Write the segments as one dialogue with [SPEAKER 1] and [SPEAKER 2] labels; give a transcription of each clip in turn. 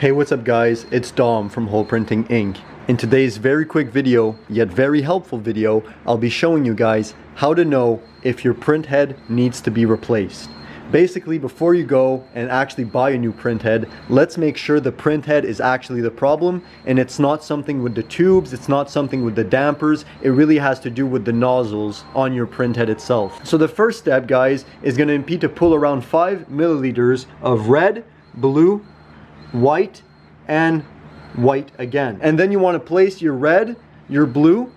[SPEAKER 1] Hey, what's up guys? It's Dom from Hole Printing Inc. In today's very quick video, yet very helpful video, I'll be showing you guys how to know if your print head needs to be replaced. Basically, before you go and actually buy a new print head, let's make sure the print head is actually the problem and it's not something with the tubes, it's not something with the dampers. It really has to do with the nozzles on your print head itself. So the first step, guys, is going to be to pull around 5 milliliters of red, blue, white, and white again. And then you want to place your red, your blue,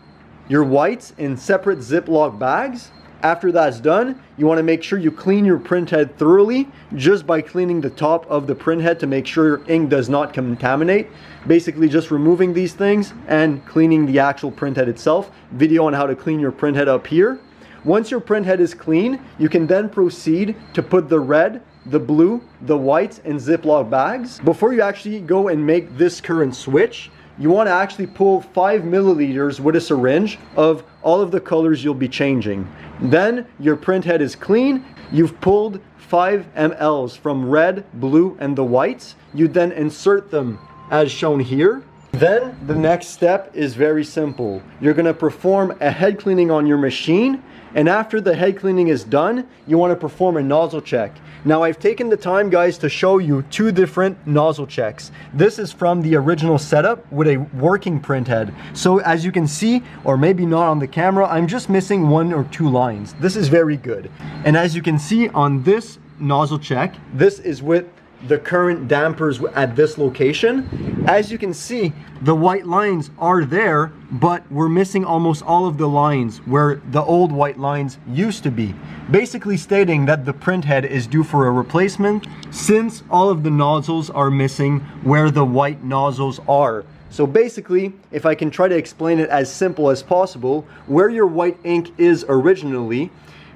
[SPEAKER 1] your whites in separate Ziploc bags. After that's done, you want to make sure you clean your print head thoroughly just by cleaning the top of the print head to make sure your ink does not contaminate. Basically just removing these things and cleaning the actual print head itself. Video on how to clean your print head up here. Once your print head is clean, you can then proceed to put the red, the blue, the whites in Ziploc bags. Before you actually go and make this current switch, you want to actually pull 5 milliliters with a syringe of all of the colors you'll be changing. Then your print head is clean. You've pulled 5 mLs from red, blue, and the whites. You then insert them as shown here. Then the next step is very simple. You're going to perform a head cleaning on your machine, and after the head cleaning is done, you want to perform a nozzle check. Now I've taken the time, guys, to show you 2 different nozzle checks. This is from the original setup with a working print head. So as you can see, or maybe not on the camera, I'm just missing 1 or 2 lines. This is very good. And as you can see on this nozzle check, this is with the current dampers at this location. As you can see, the white lines are there, but we're missing almost all of the lines where the old white lines used to be, basically stating that the print head is due for a replacement since all of the nozzles are missing where the white nozzles are. So basically, if I can try to explain it as simple as possible, where your white ink is originally,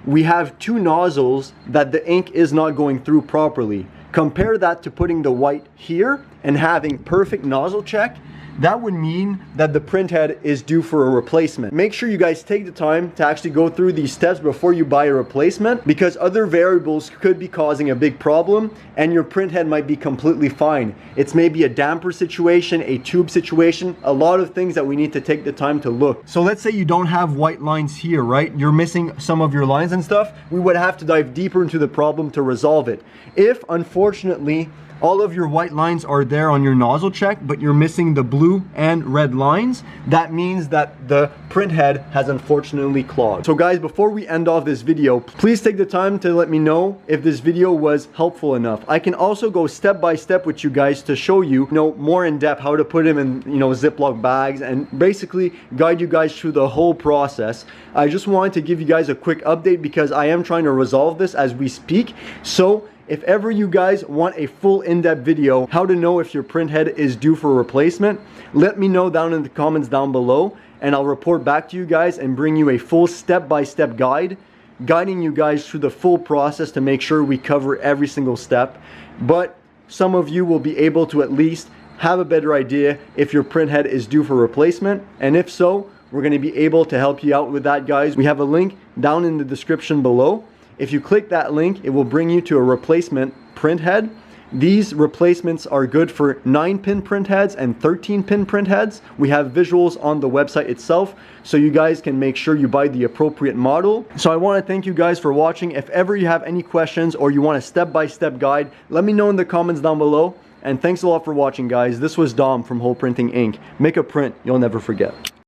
[SPEAKER 1] we have 2 nozzles that the ink is not going through properly. Compare that to putting the white here and having perfect nozzle check. That would mean that the print head is due for a replacement. Make sure you guys take the time to actually go through these steps before you buy a replacement, because other variables could be causing a big problem and your print head might be completely fine. It's maybe a damper situation, a tube situation, a lot of things that we need to take the time to look. So let's say you don't have white lines here, right? You're missing some of your lines and stuff. We would have to dive deeper into the problem to resolve it. If, unfortunately, all of your white lines are there on your nozzle check, but you're missing the blue and red lines, that means that the print head has unfortunately clogged. So guys, before we end off this video, please take the time to let me know if this video was helpful enough. I can also go step by step with you guys to show you, more in depth how to put them in, Ziploc bags and basically guide you guys through the whole process. I just wanted to give you guys a quick update because I am trying to resolve this as we speak. So if ever you guys want a full in-depth video, how to know if your print head is due for a replacement, let me know down in the comments down below and I'll report back to you guys and bring you a full step-by-step guide, guiding you guys through the full process to make sure we cover every single step. But some of you will be able to at least have a better idea if your print head is due for replacement, and if so, we're going to be able to help you out with that, guys. We have a link down in the description below. If you click that link, it will bring you to a replacement print head. These replacements are good for 9-pin print heads and 13-pin print heads. We have visuals on the website itself, so you guys can make sure you buy the appropriate model. So I want to thank you guys for watching. If ever you have any questions or you want a step-by-step guide, let me know in the comments down below. And thanks a lot for watching, guys. This was Dom from Hole Printing Inc. Make a print you'll never forget.